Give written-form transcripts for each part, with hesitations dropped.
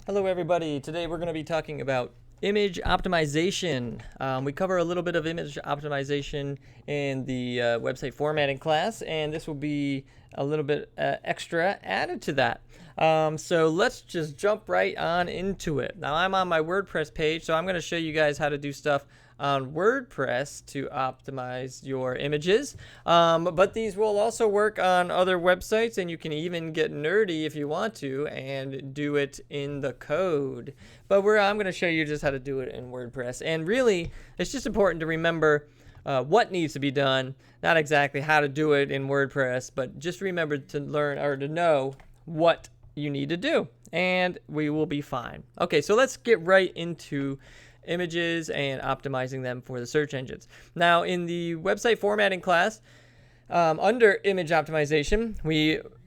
Hello everybody, today we're going to be talking about image optimization. We cover a little bit of image optimization in the website formatting class, and this will be a little bit extra added to that. So let's just jump right on into it. Now I'm on my WordPress page, so I'm going to show you guys how to do stuff on WordPress to optimize your images, but these will also work on other websites, and you can even get nerdy if you want to and do it in the code. But I'm going to show you just how to do it in WordPress, and really it's just important to remember what needs to be done, not exactly how to do it in WordPress, but just remember to learn or to know what you need to do, and we will be fine. Okay, so let's get right into images and optimizing them for the search engines. Now, in the website formatting class, under image optimization,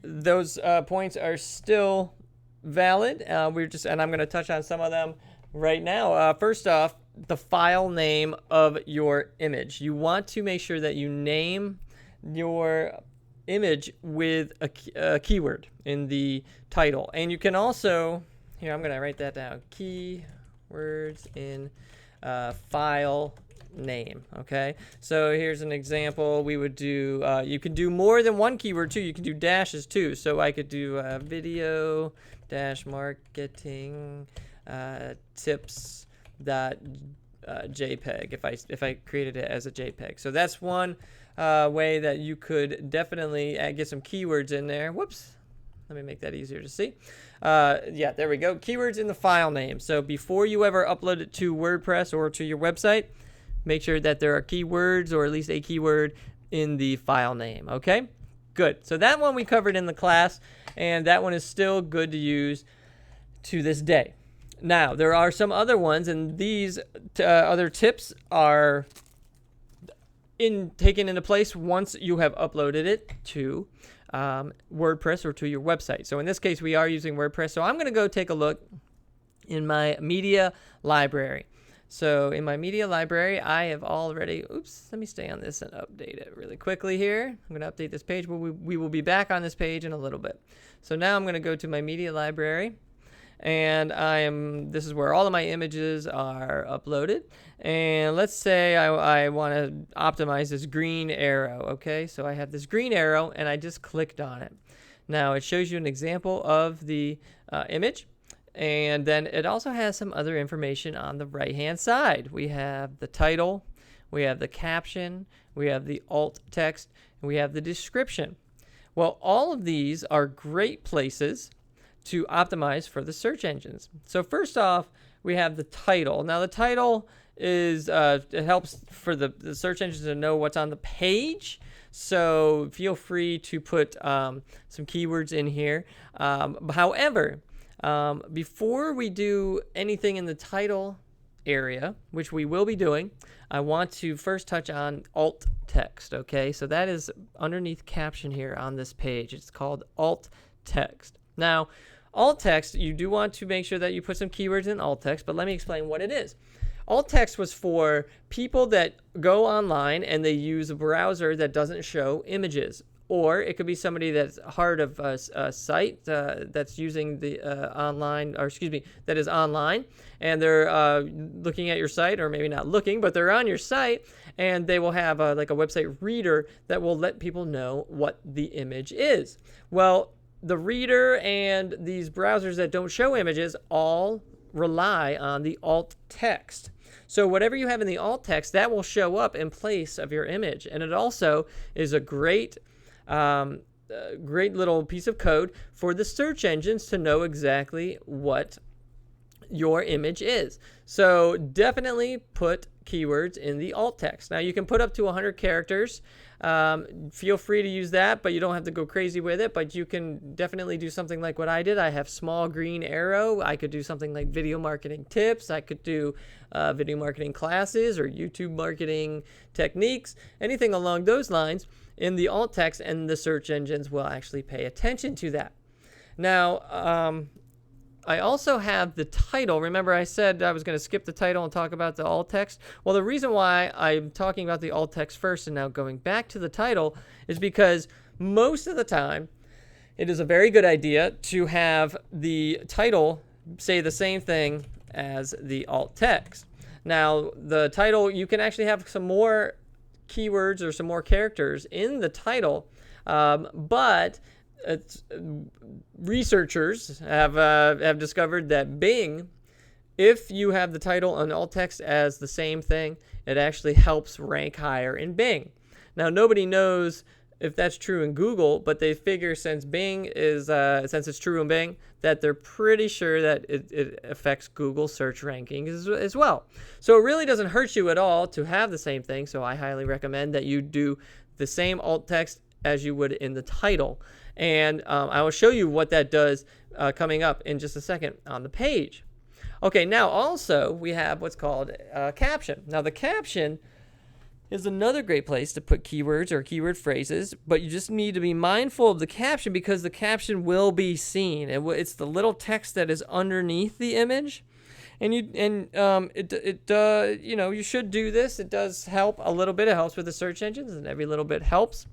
those points are still valid. And I'm going to touch on some of them right now. First off, the file name of your image. You want to make sure that you name your image with a keyword in the title, and you can also, here I'm going to write that down, keywords in file name. Okay, so here's an example. We would do you can do more than one keyword too. You can do dashes too, so I could do video dash marketing tips dot JPEG if I created it as a JPEG. So that's one way that you could definitely get some keywords in there. Whoops, let me make that easier to see. Yeah, there we go. Keywords in the file name. So before you ever upload it to WordPress or to your website, make sure that there are keywords or at least a keyword in the file name. Okay, good. So that one we covered in the class, and that one is still good to use to this day. Now, there are some other ones, and these other tips are taken into place once you have uploaded it to WordPress or to your website. So in this case, we are using WordPress. So I'm going to go take a look in my media library. So in my media library, I have already, let me stay on this and update it really quickly here. I'm going to update this page, but we will be back on this page in a little bit. So now I'm going to go to my media library, and this is where all of my images are uploaded. And let's say I want to optimize this green arrow. Okay, so I have this green arrow, and I just clicked on it. Now it shows you an example of the image, and then it also has some other information on the right hand side. We have the title, we have the caption, we have the alt text, and we have the description. Well, all of these are great places to optimize for the search engines. So first off, we have the title. Now the title is it helps for the search engines to know what's on the page. So feel free to put some keywords in here. However, before we do anything in the title area, which we will be doing, I want to first touch on alt text. Okay, so that is underneath caption here on this page. It's called alt text. Now, alt text, you do want to make sure that you put some keywords in alt text, but let me explain what it is. Alt text was for people that go online and they use a browser that doesn't show images. Or it could be somebody that's part of a site that's using the that is online, and they're looking at your site, or maybe not looking, but they're on your site, and they will have like a website reader that will let people know what the image is. Well, the reader and these browsers that don't show images all rely on the alt text. So whatever you have in the alt text, that will show up in place of your image. And it also is a great little piece of code for the search engines to know exactly what your image is. So definitely put keywords in the alt text. Now you can put up to 100 characters. Feel free to use that, but you don't have to go crazy with it. But you can definitely do something like what I did. I have small green arrow. I could do something like video marketing tips. I could do video marketing classes or YouTube marketing techniques, anything along those lines in the alt text, and the search engines will actually pay attention to that. Now, I also have the title. Remember I said I was going to skip the title and talk about the alt text? Well, the reason why I'm talking about the alt text first and now going back to the title is because most of the time it is a very good idea to have the title say the same thing as the alt text. Now, the title, you can actually have some more keywords or some more characters in the title, but researchers have discovered that Bing, if you have the title and alt text as the same thing, it actually helps rank higher in Bing. Now, nobody knows if that's true in Google, but they figure since since it's true in Bing, that they're pretty sure that it affects Google search rankings as well. So it really doesn't hurt you at all to have the same thing. So I highly recommend that you do the same alt text as you would in the title. And I will show you what that does coming up in just a second on the page. Okay, now also we have what's called a caption. Now the caption is another great place to put keywords or keyword phrases, but you just need to be mindful of the caption because the caption will be seen. It's the little text that is underneath the image, and you should do this. It does help a little bit. It helps with the search engines, and every little bit helps.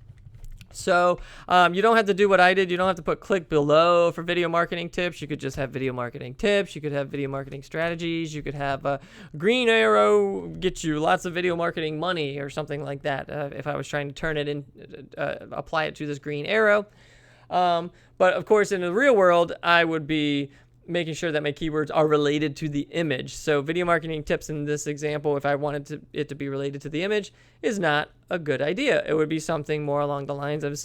So you don't have to do what I did. You don't have to put click below for video marketing tips. You could just have video marketing tips. You could have video marketing strategies. You could have a green arrow get you lots of video marketing money or something like that. If I was trying to turn it in, apply it to this green arrow. But of course, in the real world, I would be making sure that my keywords are related to the image. So video marketing tips in this example, if I wanted it to be related to the image, is not a good idea. It would be something more along the lines of,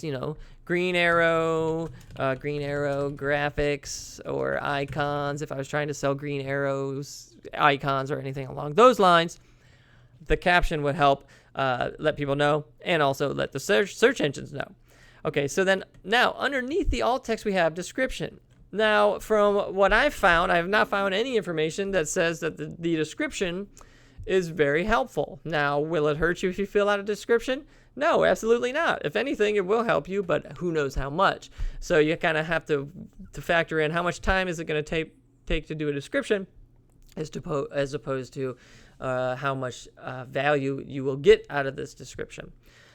green arrow graphics or icons. If I was trying to sell green arrows, icons, or anything along those lines, the caption would help let people know and also let the search engines know. Okay, so then now underneath the alt text, we have description. Now, from what I've found, I have not found any information that says that the description is very helpful. Now, will it hurt you if you fill out a description? No, absolutely not. If anything, it will help you, but who knows how much. So you kind of have to factor in how much time is it going to take to do a description as opposed to how much value you will get out of this description.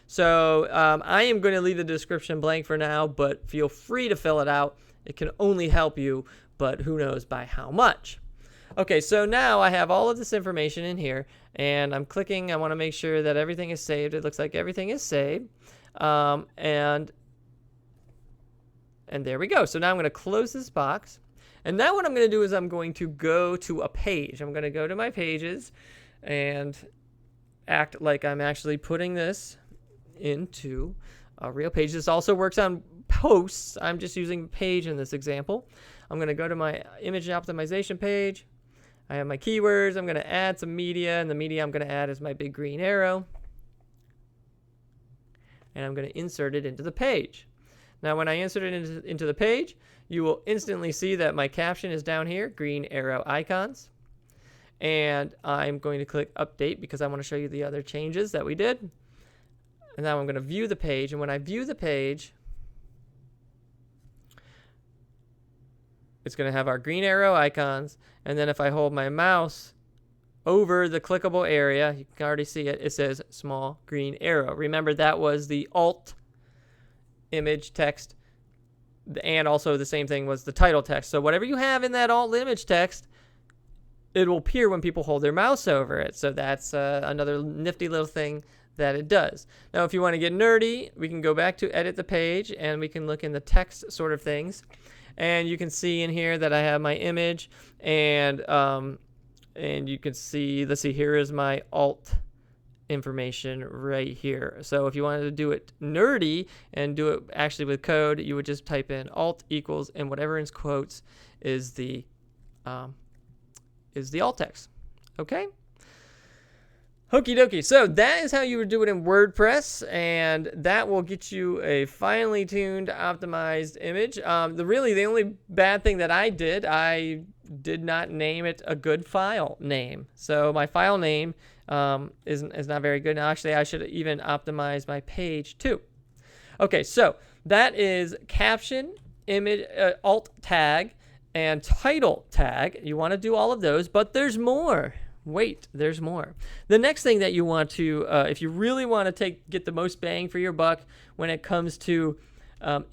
So I am going to leave the description blank for now, but feel free to fill it out. It can only help you, but who knows by how much. Okay, so now I have all of this information in here, and I'm clicking. I want to make sure that everything is saved. It looks like everything is saved. And there we go. So now I'm going to close this box. And now what I'm going to do is I'm going to go to a page. I'm going to go to my pages and act like I'm actually putting this into a real page. This also works on posts. I'm just using page in this example. I'm going to go to my image optimization page. I have my keywords. I'm going to add some media, and the media I'm going to add is my big green arrow. And I'm going to insert it into the page. Now, when I insert it into the page, you will instantly see that my caption is down here, green arrow icons. And I'm going to click update because I want to show you the other changes that we did. And now I'm going to view the page. And when I view the page, it's going to have our green arrow icons. And then if I hold my mouse over the clickable area, you can already see it. It says small green arrow. Remember, that was the alt image text. And also the same thing was the title text. So whatever you have in that alt image text, it will appear when people hold their mouse over it. So that's another nifty little thing that it does. Now, if you want to get nerdy, we can go back to edit the page and we can look in the text sort of things. And you can see in here that I have my image and you can see, let's see, here is my alt information right here. So if you wanted to do it nerdy and do it actually with code, you would just type in alt equals and whatever in quotes is the alt text. Okay? Okie dokie. So that is how you would do it in WordPress, and that will get you a finely tuned, optimized image. The only bad thing that I did not name it a good file name. So my file name is not very good. Now, actually, I should even optimize my page too. Okay, so that is caption, image, alt tag, and title tag. You want to do all of those, but there's more. Wait, there's more. The next thing that you want to, if you really want to get the most bang for your buck when it comes to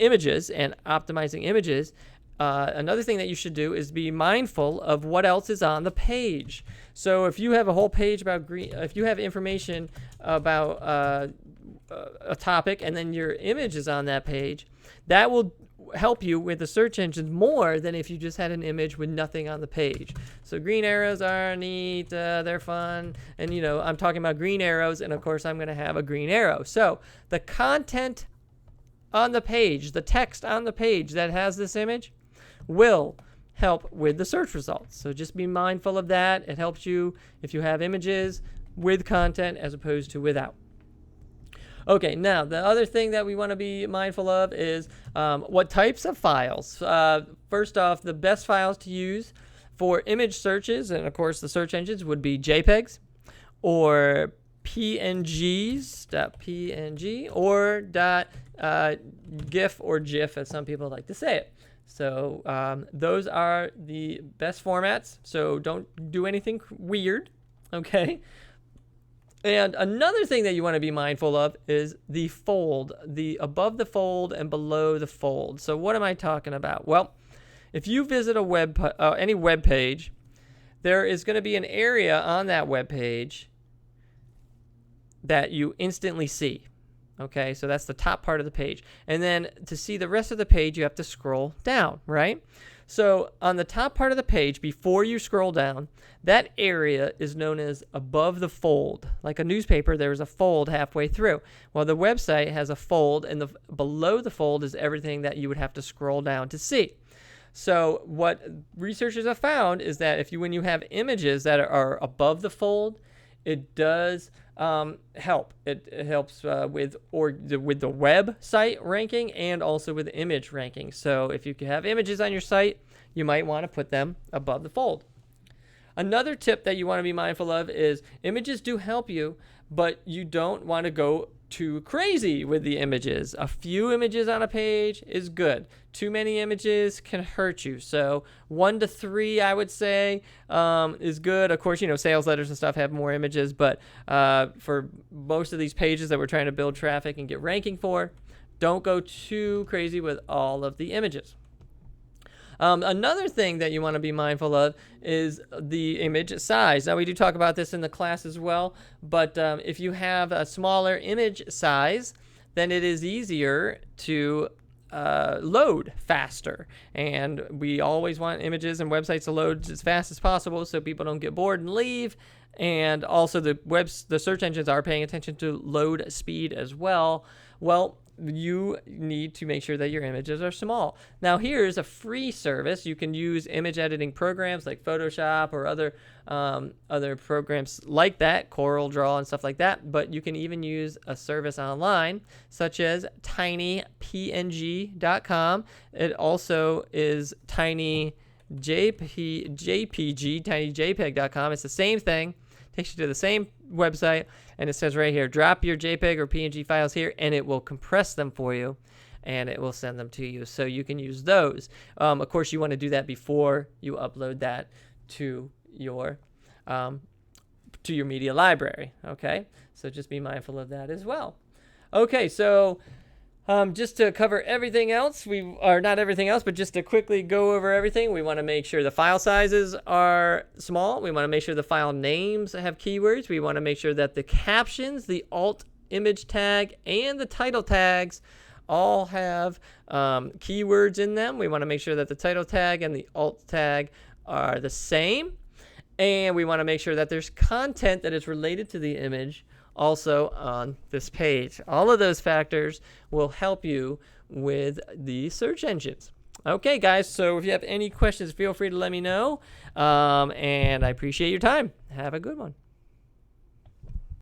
images and optimizing images, another thing that you should do is be mindful of what else is on the page. So if you have a whole page about if you have information about a topic and then your image is on that page, that will help you with the search engines more than if you just had an image with nothing on the page. So green arrows are neat, they're fun, and I'm talking about green arrows, and of course I'm going to have a green arrow. So the content on the page, the text on the page that has this image will help with the search results. So just be mindful of that. It helps you if you have images with content as opposed to without. Okay, now the other thing that we want to be mindful of is what types of files. First off, the best files to use for image searches, and of course the search engines, would be JPEGs or PNGs, .png, or .gif or GIF, as some people like to say it. So those are the best formats. So don't do anything weird, okay? And another thing that you want to be mindful of is the fold, the above the fold and below the fold. So what am I talking about? Well, if you visit any web page, there is going to be an area on that web page that you instantly see. Okay, so that's the top part of the page. And then to see the rest of the page, you have to scroll down, right? So on the top part of the page, before you scroll down, that area is known as above the fold. Like a newspaper, there's a fold halfway through. Well, the website has a fold, and below the fold is everything that you would have to scroll down to see. So what researchers have found is that when you have images that are above the fold, it does help. It helps with the website ranking and also with image ranking. So if you have images on your site, you might want to put them above the fold. Another tip that you want to be mindful of is images do help you, but you don't want to go too crazy with the images. A few images on a page is good. Too many images can hurt you. So 1 to 3, I would say, is good. Of course, sales letters and stuff have more images, but for most of these pages that we're trying to build traffic and get ranking for, don't go too crazy with all of the images. Another thing that you want to be mindful of is the image size. Now, we do talk about this in the class as well, but if you have a smaller image size, then it is easier to load faster. And we always want images and websites to load as fast as possible so people don't get bored and leave. And also the search engines are paying attention to load speed as well. Well, you need to make sure that your images are small. Now, here's a free service. You can use image editing programs like Photoshop or other programs like that, CorelDRAW and stuff like that. But you can even use a service online such as tinypng.com. It also is tinyjpg.com. It's the same thing. Takes you to the same website, and it says right here, drop your JPEG or PNG files here, and it will compress them for you, and it will send them to you. So you can use those. Of course, you want to do that before you upload that to your media library. Okay, so just be mindful of that as well. Okay, so just to cover everything else, not everything else, but just to quickly go over everything, we want to make sure the file sizes are small. We want to make sure the file names have keywords. We want to make sure that the captions, the alt image tag, and the title tags all have keywords in them. We want to make sure that the title tag and the alt tag are the same. And we want to make sure that there's content that is related to the image also on this page. All of those factors will help you with the search engines. Okay, guys, so if you have any questions, feel free to let me know. And I appreciate your time. Have a good one.